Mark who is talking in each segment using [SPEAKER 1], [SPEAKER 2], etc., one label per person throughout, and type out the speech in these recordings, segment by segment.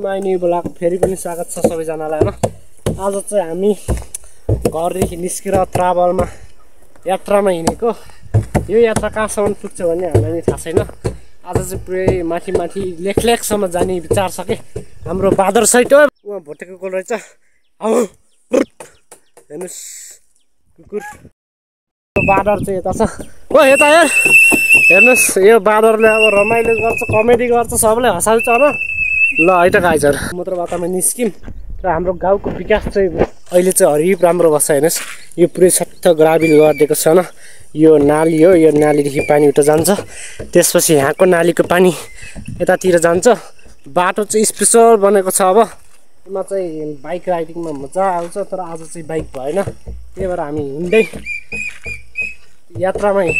[SPEAKER 1] माइनी blog फेरि पनि स्वागत छ सबैजनालाई हैन। आज चाहिँ हामी घरदेखि निस्केर ट्राभलमा यात्रामा हिँडेको। यो यात्रा कहाँसम्म पुग्छ भन्ने हामीलाई नि थाहा छैन। आज चाहिँ पुरै माथि माथि लेखलेखसम्म जाने विचार छ के हाम्रो बादर साइड हो। उहाँ भोटेको कोल रहेछ। हेर्नुस् कुकुर बादर चाहिँ यता छ। ओ यता यार हेर्नुस् यो बादरले अब रमाइलो गर्छ, कमेडी गर्छ, सबैलाई हँसाउँछ हैन। ल है त गाइजहरु समुद्रबाटमा निस्किम र हाम्रो गाउँको विकास चाहिँ अहिले चाहिँ हरिप राम्रो भछ। हेर्नुस् यो पुरै सट्ट ग्राबिल गरिदिएको छ हैन। यो नाली हो, यो नालीदेखि पानी उता जान्छ, त्यसपछि यहाँको नालीको पानी यतातिर जान्छ। बाटो चाहिँ स्पेशल बनेको छ। अब यसमा चाहिँ बाइक राइडिङमा मजा आउँछ, तर आज चाहिँ बाइक भएन, त्यही भएर हामी हिँड्दै यात्रामै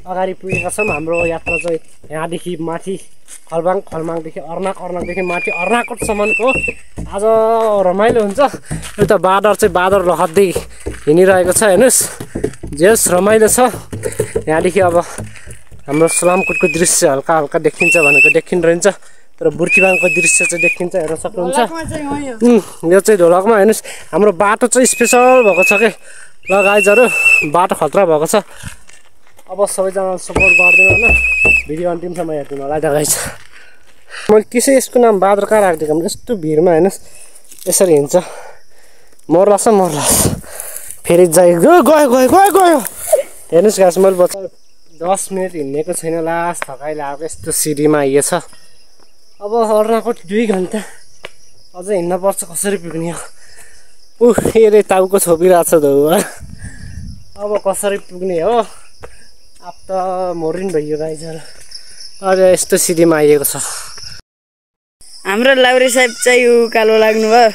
[SPEAKER 1] अगाडि पुगेका छौँ। हाम्रो यात्रा चाहिँ यहाँदेखि माथि खलबाङ, खलबाङदेखि अर्नाक, अर्नाकदेखि माथि अर्नाकोटसम्मको आज रमाइलो हुन्छ। एउटा बादर चाहिँ बादर लहद्दै हिँडिरहेको छ। हेर्नुहोस् जेस रमाइलो छ। यहाँदेखि अब हाम्रो सलामकोटको दृश्य हल्का हल्का देखिन्छ भनेको देखिन्छ, तर बुर्तिवाङको दृश्य चाहिँ देखिन्छ, हेर्न सक्नुहुन्छ। यो चाहिँ ढोलकमा हेर्नुहोस् हाम्रो बाटो चाहिँ स्पेसल भएको छ के। ल गाइजहरु बाटो खतरा भएको छ। अब सबैजनाले सपोर्ट गरिदिनु हैन, भिडियो अन्तिमसम्म हेरिदिनु होला। गाइज मैले त्यसै यसको नाम बादर कहाँ राखिदिएको भने यस्तो भिरमा हेर्नुहोस् यसरी हिँड्छ, मर्लाछ मर्लाछ फेरि जाइ गयो गयो गयो गयो गयो। हेर्नुहोस् गाइस मैले 10 मिनट हिँडेको छैन, लास्ट थकाइ लागेको यस्तो सिडीमा आइएछ। अब अर्नाकोट 2 घन्टा अझै हिँड्न पर्छ, कसरी पुग्ने हो। हेरे टाउको छोपिरहेको छ धौवा, अब कसरी पुग्ने हो। अब त मोरिन भइयो गाइजहरु, अझ यस्तो सिडीमा आइएको छ।
[SPEAKER 2] हाम्रो लाउरे साहेब चाहिँ उकालो लाग्नु भयो।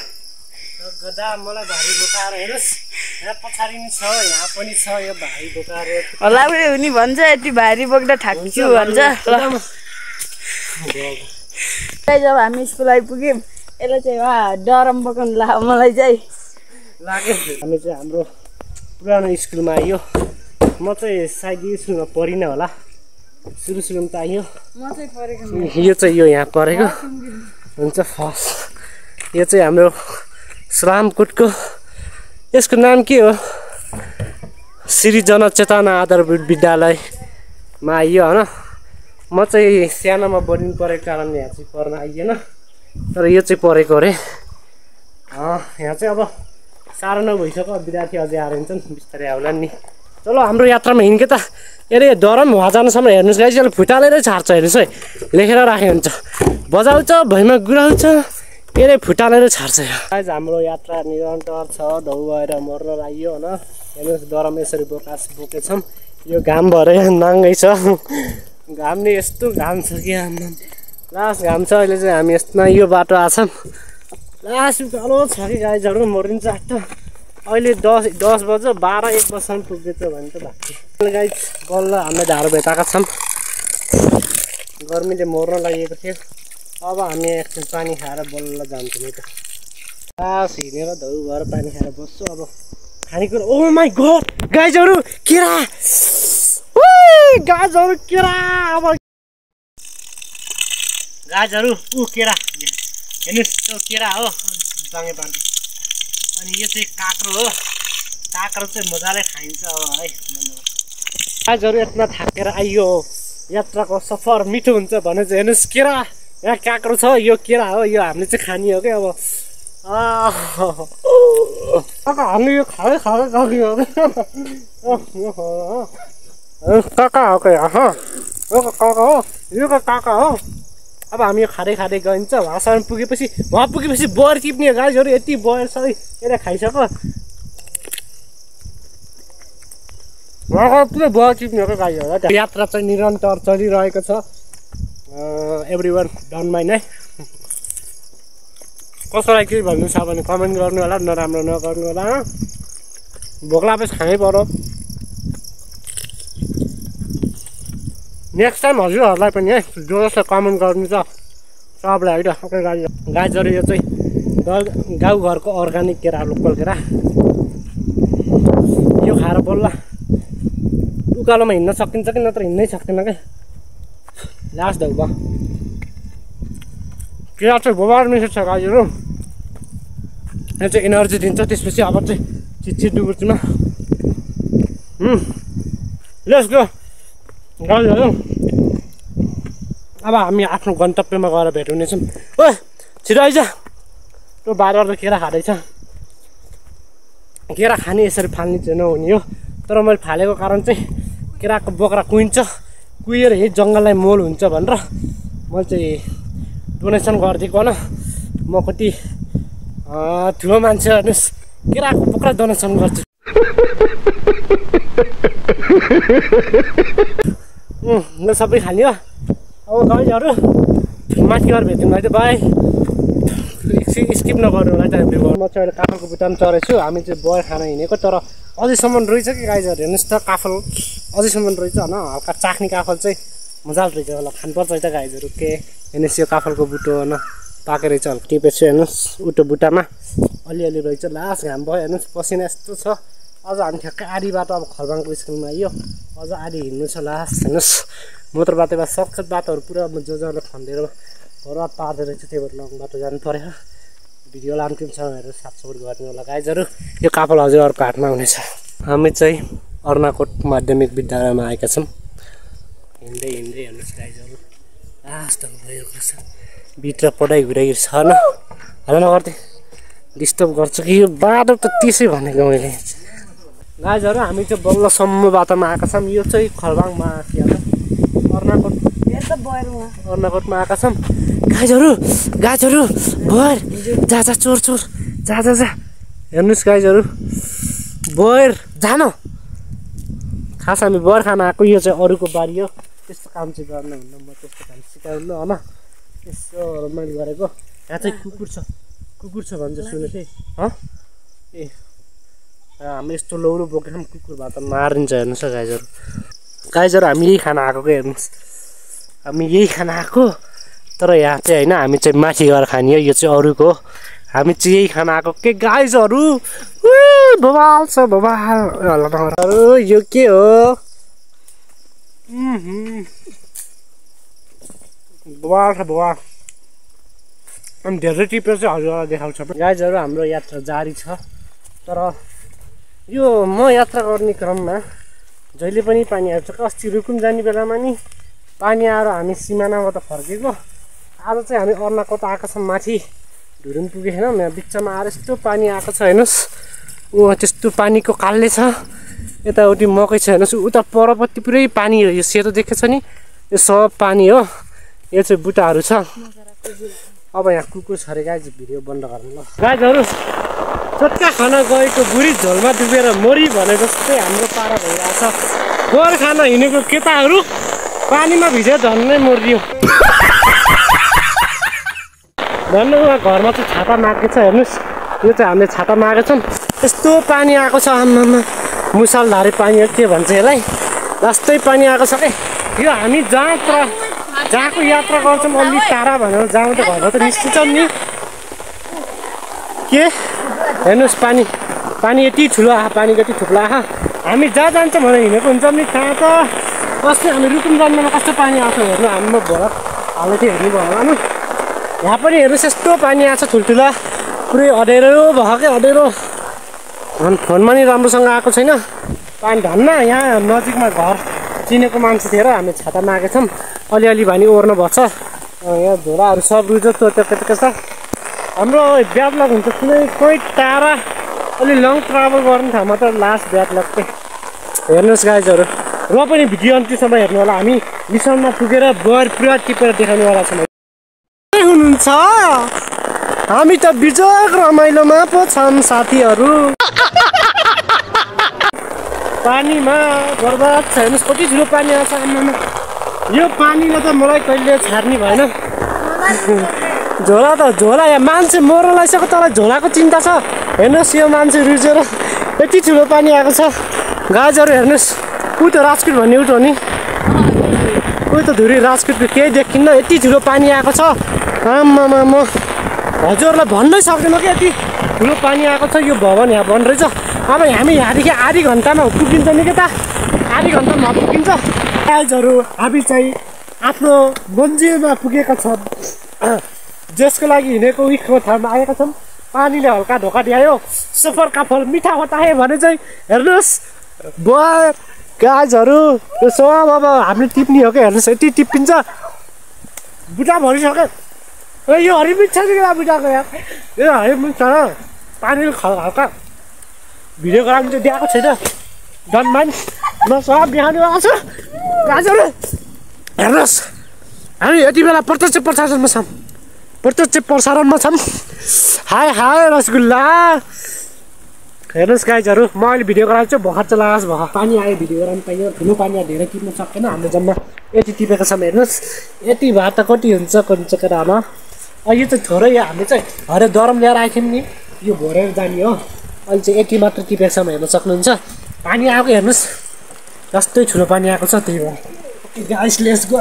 [SPEAKER 1] गदा मलाई भारी बोकाएर हेर्नुस्, यहाँ पछाडि नि छ, यहाँ पनि छ, यो भारी बोकाएर
[SPEAKER 2] लाउरे हुनी भन्छ, यति भारी बोक्दा थाक्छु भन्छ। जब हामी स्कुल आइपुग्यौँ यसले चाहिँ डरम बोकाउनु लाग्यो मलाई चाहिँ
[SPEAKER 1] लाग्यो। हामी चाहिँ हाम्रो पुरानो स्कुलमा आइयो। म चाहिँ सायद यो स्कुलमा पढिनँ होला, सुरुमा त आइयो। यो चाहिँ यो यहाँ परेको हुन्छ फर्स्ट। यो चाहिँ हाम्रो सलामकोटको, यसको नाम के हो, श्री जनचेतना आधारभूत विद्यालयमा आइयो हैन। म चाहिँ सानोमा बोर्डिङ परेको कारणले यहाँ चाहिँ पढ्न आइएन, तर यो चाहिँ पढेको अरे। यहाँ चाहिँ अब 9:30 भइसक्यो, विद्यार्थी अझै आएर हिँड्छन्, बिस्तारै आउला नि। चलो हाम्रो यात्रामा हिँड्के त। अरे डरम वाजानसम्म हेर्नुहोस् गाइस, यसले फुटालेरै छाड्छ। हेर्नुहोस् है, लेखेर राखे हुन्छ, बजाउँछ भैमा गुराउँछ, यसले फुटालेरै छाड्छ। गाइस हाम्रो यात्रा निरन्तर छ, धौ भएर मर्न लाग्यो हैन। हेर्नुहोस् डरम यसरी बोकेछौँ, यो घाम भएर नाङ्गै छ। घाम नि यस्तो घाम छ कि लास्ट घाम छ। अहिले चाहिँ हामी यस्तोमा यो बाटो आछौँ, लास्ट उकालो छ कि गाइजहरु, मोरिन्छ आँट। अहिले 10 बज्यो, 12-1 बजीसम्म पुग्दैछ भने त भाग्यो। गाइज बल्ल हामीले ढाडो भेटाएका छौँ, गर्मीले मर्न लागेको थियो। अब हामी एकछिन पानी खाएर बल्ल जान्छौँ नि त। लास्ट हिँडेर धौ भएर पानी खाएर बस्छु। अब खानेकुरा, ओ माई गड गाइजहरु केरा, गाइजहरु केरा, अब गाइजहरु केरा हेर्नुहोस्, त्यो केरा हो बाँगे बाँगे। अनि यो चाहिँ काँक्रो हो, काँक्रो चाहिँ मजाले खाइन्छ अब है। गाइजहरु यत्न थाकेर आइयो, यात्राको सफर मिठो हुन्छ भने चाहिँ हेर्नुहोस् केरा, यहाँ काँक्रो छ, यो केरा हो, यो हामीले चाहिँ खाने हो क्या। अब हामी यो खाँदै खाँदै गएको हो काका हो क्या, काका हो यो काका हो। अब हामी यो खाँदै खाँदै गइन्छ, वहाँसम्म पुगेपछि बयर टिप्ने गाइजहरु, यति बयर सबै यसले खाइसक्यो, पुरै बयर टिप्ने हो क्या गाइजहरु। यात्रा चाहिँ निरन्तर चलिरहेको छ। एभ्रिवान डोन्ट माइन्ड है। कसैलाई केही भन्नु छ भने कमेन्ट गर्नु होला, नराम्रो नगर्नु होला। भोक लागेपछि खानै पर्यो। नेक्स्ट टाइम हजुरहरूलाई पनि है जो जसले कमेन्ट गर्नु छ सबलाई है त। गाइजहरु यो चाहिँ गाउँघरको अर्ग्यानिक केरा, लोकल केरा, यो खाएर बल्ल उकालोमा हिँड्न सकिन्छ कि, नत्र हिँड्नै सक्दैन क्या। लास्ट धौ भयो किरा चाहिँ बबार मिठो छ गाईहरू। यो चाहिँ एनर्जी दिन्छ। त्यसपछि अब चाहिँ चिच्ची डुबुर्चीमा लेट्स गो गाईहरू। अब हामी आफ्नो गन्तव्यमा गएर भेट हुनेछौँ। ओ छिटो आइज। त्यो बारबाट केरा खाँदैछ। केरा खाने यसरी फाल्ने चाहिँ नहुने हो, तर मैले फालेको कारण चाहिँ केराको बोक्रा कुहिन्छ, कुहिएर यही जङ्गललाई मोल हुन्छ भनेर मैले चाहिँ डोनेसन गरिदिएको न। म कति ठुलो मान्छे हेर्नुहोस्, केराको बोक्रा डोनेसन गर्छु। ल सबै खाने हो। अब गाईहरू माथि गएर भेट्यौँ है त बाई। स्किप नगर्नुलाई त म चाहिँ अहिले काफलको बुट्टामा चढेछु। हामी चाहिँ बयर खान हिँडेको, तर अझैसम्म रहेछ कि गाईहरू हेर्नुहोस् त। काफल अझैसम्म रहेछ होइन, हल्का चाख्ने काफल चाहिँ मजाले रहेछ। होला खानुपर्छ है त गाईहरू। के हेर्नुहोस् यो काफलको बुटो होइन पाके रहेछ, हल्का टिपेछु हेर्नुहोस्। उटो बुट्टामा अलिअलि रहेछ। लास्ट घाम भयो हेर्नुहोस्, पसिना यस्तो छ। अझ हामी ठ्याक्कै आधी बाटो अब खरबाङको स्कुलमा आइयो, अझ आधी हिँड्नु छ। लास्ट हेर्नुहोस् मोटर बाटोमा सक्छ बाटोहरू पुरा जग्गाले खन्देर बर्बाद पार्दो रहेछ। त्यही भएर लङ बाटो जानु पऱ्यो। भिडियो लामटिमसँग हेरेर साथ सपोर्ट गर्ने होला गाईहरू। यो काफल हजुर अर्को हाटमा हुनेछ। हामी चाहिँ अर्नाकोट माध्यमिक विद्यालयमा आएका छौँ। हिँड्दै हिँड्दै हेर्नुहोस् गाईहरू लास्टमा गएको छ। भित्र पढाइ घुराइहरू छ न, हेर नगर्दै डिस्टर्ब गर्छ कि यो बाटो त त्यसै भनेको मैले। गाईहरू हामी चाहिँ बल्लसम्म बाटोमा आएका छौँ। यो चाहिँ खरबाङमा अर्नाकोटमा आएका छौँ। गाईहरू बयर जा चोर जा हेर्नुहोस् गाईहरू बयर जान। खास हामी बयर खान आएको। यो चाहिँ अरूको बारी हो, त्यस्तो काम चाहिँ गर्नुहुन्न। म त्यस्तो काम सिकाउनु होइन, यसो मैले गरेको। यहाँ चाहिँ कुकुर छ भन्छ सुनेको थिएँ। ए हामी यस्तो लौरो बोकेर कुकुर भए त मारिन्छ। हेर्नुहोस् गाईहरू हामी यही खाना आएको क्या। हेर्नुहोस् हामी यही खाना आएको, तर यहाँ चाहिँ होइन, हामी चाहिँ माथि गएर खाने हो। यो चाहिँ अरूको, हामी चाहिँ यही खाना आएको के गाईहरू। बबाल छ बबाल। यो के हो बबाल छ बबाल। अनि धेरै टिपेर चाहिँ हजुरलाई देखाउँछ। गाईहरू हाम्रो यात्रा जारी छ, तर यो म यात्रा गर्ने क्रममा जहिले पनि पानी आउँछ। अस्ति रुकुम जाने बेलामा नि पानी आएर हामी सिमानाबाट फर्केको। आज चाहिँ हामी अर्नाकोट आएको छौँ। माथि ढुरुम पुगेको छैनौँ, यहाँ बिचमा आएर यस्तो पानी आएको छ हेर्नुहोस्। त्यस्तो पानीको कालले छ। यताउति मकै छ हेर्नुहोस्। उता परपट्टि पुरै पानी हो। यो सेतो देखेको छ नि, यो सब पानी हो। यो चाहिँ बुट्टाहरू छ। अब यहाँ कुकुर छ अरे। गाई भिडियो बन्द गर्नु ल। गाईहरू चोटका खान गएको बुढी झोलमा डुबेर मरि भने जस्तै हाम्रो पारा भइरहेछ। बयर खान हिँडेको केटाहरू पानीमा भिजेर झन्नै मरियो। झन् उहाँ घरमा चाहिँ छाता मागेको छ हेर्नुहोस्। यो चाहिँ हामीले छाता मागेको छौँ। यस्तो पानी आएको छ आम्मामा, मुसलधारे पानी हो के भन्छ यसलाई। जस्तै पानी आएको छ क्या। यो हामी जहाँको यात्रा गर्छौँ अलि टाढा भनेर जाउँ त घरमा त निस्किन्छौँ नि। के हेर्नुहोस् पानी यति ठुलो आहा, पानी कति थुप्ला आहा। हामी जहाँ जान्छौँ भनेर हिँडेको हुन्छौँ नि। कहाँ त कस्तो हामी रुकुम जान्दामा कस्तो पानी आएको हेर्नु। हामी भोलक हाल्दै थियो हेर्नु भयो होला। यहाँ पनि हेर्नुहोस् यस्तो पानी आएको छ ठुल्ठुला। पुरै अँध्यारो भयो क्या अँध्यारो। फोनमा नि राम्रोसँग आएको छैन पानी। धन्न यहाँ नजिकमा घर चिनेको मान्छे थिएर हामी छाता मागेको छौँ। अलिअलि भनी ओर्नु भएको छ। यहाँ झोलाहरू सब रुजो तोतेको छ। हाम्रो ब्याडलक हुन्छ कुनै कोही टाढा अलि लङ ट्राभल गर्ने ठाउँमा त लास्ट ब्याडलक चाहिँ हेर्नुहोस् गाईहरू। र पनि भिडियो अन्तिमसम्म हेर्नु होला। हामी मिसनमा पुगेर बयर पुरा टिपेर देखाउनेवाला छौँ। हुनुहुन्छ हामी त बिजोग रमाइलोमा पो छौँ साथीहरू। पानीमा बर्बाद छ हेर्नुहोस् कति ठुलो पानी आउँछ आम्मामा। यो पानीले त मलाई कहिले छाड्ने भएन। झोला यहाँ मान्छे मर्न लागिसक्यो। तँलाई झोलाको चिन्ता छ हेर्नुहोस्। यो मान्छे रुजेर यति ठुलो पानी आएको छ। गाईहरू हेर्नुहोस्। ऊ त राजकोट भन्ने उठ हो नि। ऊ त धुरी राजकोटको केही देखिन्न। यति ठुलो पानी आएको छ आम्मामा। म हजुरहरूलाई भन्नै सक्दिनँ कि यति ठुलो पानी आएको छ। यो भवन यहाँ बन्द रहेछ। अब हामी यहाँदेखि आधी घन्टामा पुगिन्छ नि के त। आधी घन्टामा पुगिन्छ। गाईहरू हामी चाहिँ आफ्नो मन्जिलमा पुगेका छौँ। जसको लागि हिँडेको उइखको ठाउँमा आएका छौँ। पानीले हल्का ढोका दियो सफरका फल मिठा बताए भने चाहिँ हेर्नुहोस् बुवा गाजहरू यसो अब हामीले टिप्ने हो कि हेर्नुहोस् यति टिप्पिन्छ बुढा भरिसक्यो यो हरिमिठ छ नि बुढाको यहाँ यो हरिमिठ छ पानीले हल्का भिडियोको लागि चाहिँ दिएको छैन डनमान म सब बिहान आएको छु गाजहरू हेर्नुहोस् हामी यति बेला प्रत्यक्ष प्रसारणमा छौँ हाय हाय रसगुल्ला हेर्नुहोस् गाइजहरू म अहिले भिडियोको लागि चाहिँ भर्खर चाहिँ लास भयो पानी आयो भिडियोको लागि पाइयो ठुलो पानी धेरै टिप्न सक्दैन हामीले जम्मा यति टिपेको छौँ हेर्नुहोस् यति भए त कति हुन्छ केटामा यो चाहिँ थोरै हामीले चाहिँ हरे दरम ल्याएर आएको थियौँ नि यो भरेर जाने हो अहिले चाहिँ यति मात्र टिपेको छौँ हेर्न सक्नुहुन्छ पानी आएको हेर्नुहोस् जस्तै ठुलो पानी आएको छ त्यही भएर गाइस लेट्स गो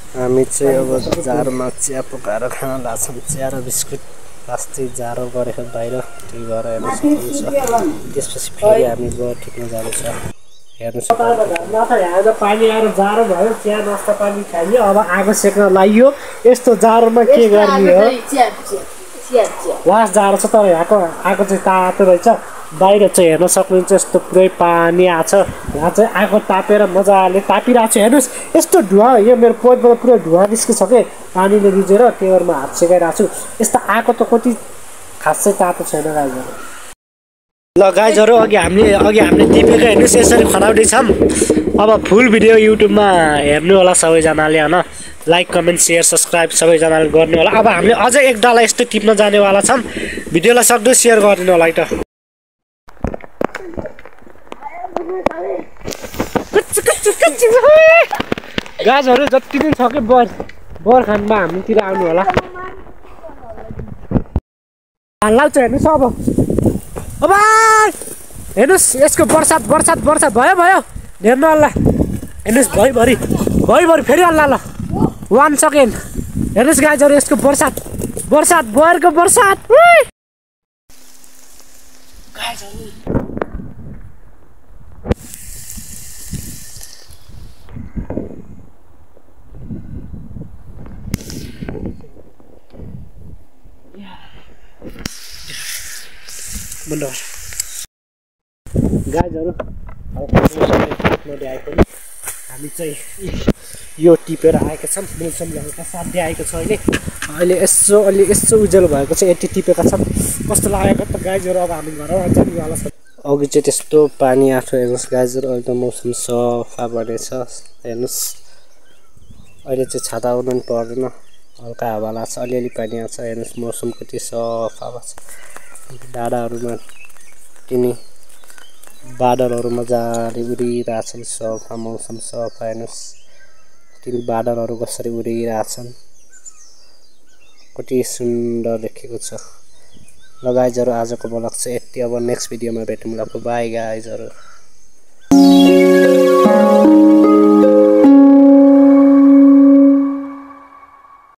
[SPEAKER 1] हामी चाहिँ अब जाडोमा चिया पकाएर खान लाग्छौँ चिया र बिस्कुट अस्ति जाडो गरेको बाहिर त्यही भएर हेर्नुहोस् त्यसपछि फेरि हामी गएर ठिक्न जाँदैछ हेर्नुहोस् पानी आएर जाडो भयो चिया नास्ता पानी खाइयो अब आगो सेक्न लाग्यो यस्तो जाडोमा के गर्ने हो लास्ट जाडो छ तर यहाँको आगो चाहिँ तातो रहेछ बाहिर चाहिँ हेर्न सक्नुहुन्छ यस्तो पुरै पानी आएको छ यहाँ चाहिँ आगो तापेर मजाले तापिरहेको छ हेर्नुहोस् यस्तो धुवा यो मेरो पोइन्टबाट पुरै धुवा निस्किन्छ कि पानीले भिजेर त्यही भएर म हात सेकाइरहेको छु यस्तो आगो त कति खासै तातो छैन गाइजहरू ल गाइजहरू अघि हामीले टिपेको हेर्नुहोस् यसरी खनाउँदैछौँ अब फुल भिडियो युट्युबमा हेर्नु होला सबैजनाले होइन लाइक कमेन्ट सेयर सब्सक्राइब सबैजनाले गर्ने होला अब हामीले अझै एक डाला यस्तो टिप्न जानेवाला छौँ भिडियोलाई सक्दो सेयर गरिदिनु होला है त गाजहरू जति पनि छ कि बर्खानमा हामीतिर आउनु होला हाल्छ हेर्नुहोस् अब हेर्नुहोस् यसको वर्षात भयो हेर्नु होला हेर्नुहोस् भइभरि फेरि हल्ला ल 1 सेकेन्ड हेर्नुहोस् गाजहरू यसको वर्षात बयरको वर्षात गाइजहरू हामी चाहिँ यो टिपेर आएका छौँ मौसमले हल्का साथ दिएको छ अहिले यसो उज्यालो भएको छ यति टिपेका छौँ कस्तो लागेको त गाइजहरू अब हामी घरमा जानेवाला छ अघि चाहिँ त्यस्तो पानी आएको हेर्नुहोस् गाइजहरू अहिले त मौसम सफा बनेछ हेर्नुहोस् अहिले चाहिँ छाता ओर्नु पनि पर्दैन हल्का हावा लाग्छ अलिअलि पानी आउँछ हेर्नुहोस् मौसम कति सफा भएको छ डाँडाहरूमा तिनी बादलहरू मजाले उडिरहेछन् सफा मौसम सफा हेर्नुहोस् तिनी बादलहरू कसरी उडिरहेछन् कति सुन्दर देखेको छ ल गाइजहरू आजको ब्लग चाहिँ यति अब नेक्स्ट भिडियोमा भेटौँला बाई गाइजहरू